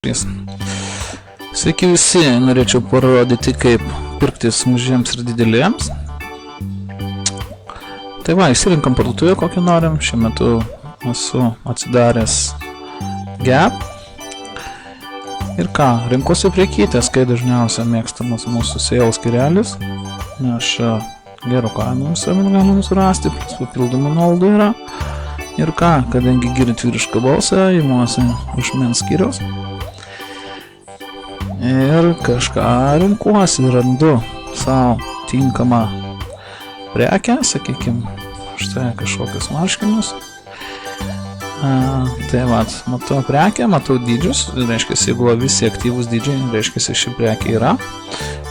Sveiki visi, norėčiau parodyti, kaip pirktis mažiems ir dideliems. Tai va, išsirinkam parduotuvę, kokį norim. Šiuo metu esu atsidaręs Gap. Ir ką, rinkosi prekytės, kai dažniausiai mėgstamas mūsų sales skyrelis. Nes gerų kainų visuomet galim surasti, plus papildomų nuolaidų yra. Ir ką, kadangi girdit vyrišką balsą, imuosi iš mens skyriaus. Ir kažką rinkuosi, randu savo tinkamą prekę, sakykime, štai kažkokius marškinius. Tai vat, matau prekę, matau dydžius, reiškia, jeigu visi aktyvūs dydžiai, reiškia, ši prekė yra.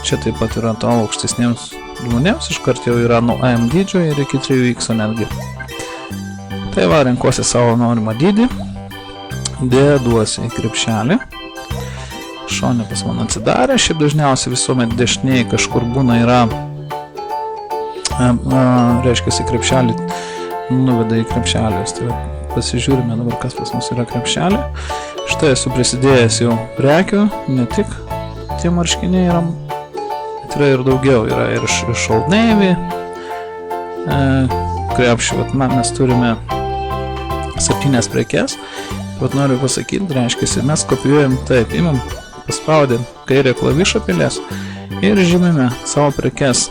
Čia taip pat yra to aukštesniems žmonėms, iškart jau yra nuo M dydžio ir iki 3X netgi. Tai va, renkuosi savo norimą dydį, dėduosi į krepšelį. Šonė pas man atsidarė, šiaip dažniausiai visuomet dešiniai kažkur būna yra, reiškia, krepšelį, nuveda į krepšelį. Tai pasižiūrime dabar, kas pas mus yra krepšelį. Štai esu prisidėjęs jau prekių, ne tik tie marškiniai yra, bet yra ir daugiau, yra ir iš Old Navy krepšių. Mes turime 7 prekes, bet noriu pasakyti, reiškia, mes kopijuojam taip, imam, paspaudėm kairę klavišą pelės ir žymime savo prekes.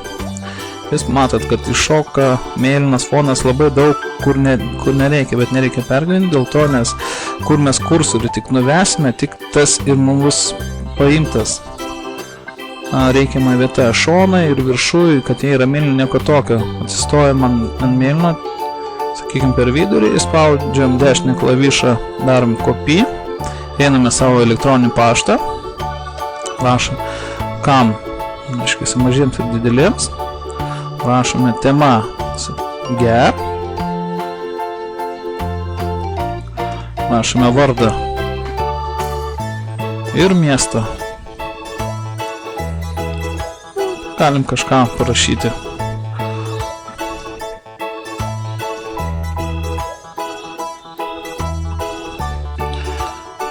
Jūs matot, kad iššoka mėlynas fonas labai daug, kur nereikia, bet nereikia pergyventi dėl to, nes kur mes kursorį tik nuvesime, tik tas ir mums paimtas reikiamą vietą šoną ir viršui, kad jie yra mėlyni, nieko tokio. Atsistojam ant mėlyno, sakykime, per vidurį, įspaudžiam dešinę klavišą, darom copy, einame savo elektroninį paštą, rašom, kam, aiškiai, mažiems ir dideliems, rašome tema Gap, rašome vardą ir miestą. Galim kažką parašyti.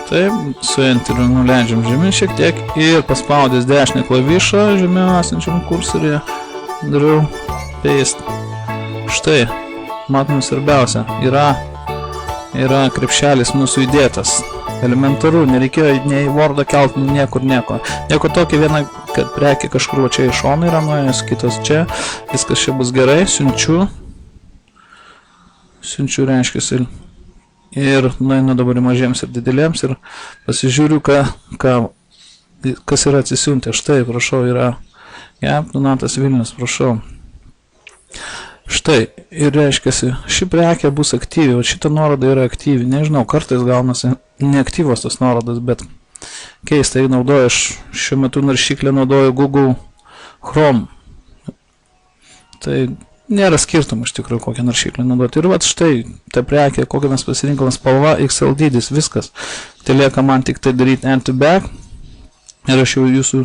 Taip, su enteriu nuleidžiam žemyn šiek tiek ir paspaudęs dešinę klavišą žemiau esančiam kursorėje dariau paste. Štai, matom svarbiausia, yra krepšelis mūsų įdėtas. Elementaru, nereikėjo nei Wordą kelti, niekur nieko. Nieko tokio, viena prekė kažkur va čia į šoną yra nuėjęs, kitos čia, viskas čia bus gerai, siunčiu reiškia ir nueinu dabar į mažiems ir dideliems ir pasižiūriu, kas yra atsisiuntę. Štai, prašau, yra Gap, Donatas Vilnius, prašau. Štai, ir reiškia, ši prekė bus aktyvi, o šita nuoroda yra aktyvi. Nežinau, kartais gaunasi neaktyvos tos nuorodas, bet keistai naudoju, aš šiuo metu naršyklę naudoju Google Chrome. Tai nėra skirtumų iš tikrųjų, kokią naršyklę naudoti. Ir vat štai, ta prekė, kokią mes pasirinkom, spalva, XL dydis, viskas. Tai lieka man tik tai daryti add to bag. Ir aš jau jūsų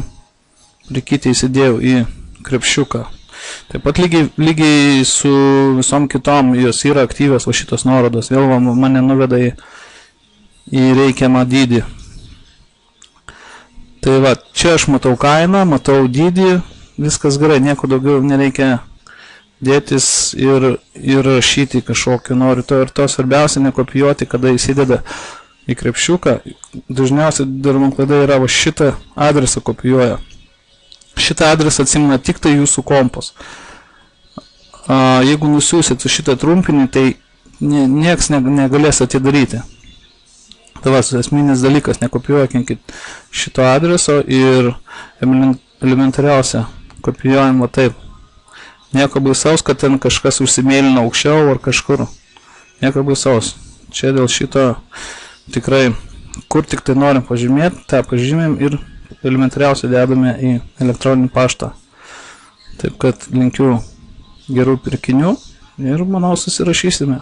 prekytę įsidėjau į krepšiuką. Taip pat lygiai su visom kitom, jos yra aktyvios, va šitos nuorodos. Vėl mane nuveda į reikiamą dydį. Tai va, čia aš matau kainą, matau dydį, viskas gerai, nieko daugiau nereikia dėtis ir rašyti kažkokį noriu. To ir to svarbiausia nekopijuoti, kada įsideda į krepšiuką. Dažniausiai daroma klaida yra va šitą adresą kopijuoja. Šitą adresą atsimena tik tai jūsų kompas. Jeigu nusiūsit su šitą trumpinį, tai nieks negalės atidaryti. Tai va, esminis dalykas, nekopijuokit šito adreso ir elementariausia, kopijuojam va taip. Nieko baisaus, kad ten kažkas užsimėlina aukščiau ar kažkur. Nieko baisaus. Čia dėl šito tikrai, kur tik tai norim pažymėti, tą pažymėm ir elementariausiai dedame į elektroninį paštą. Taip kad linkiu gerų pirkinių ir manau susirašysime.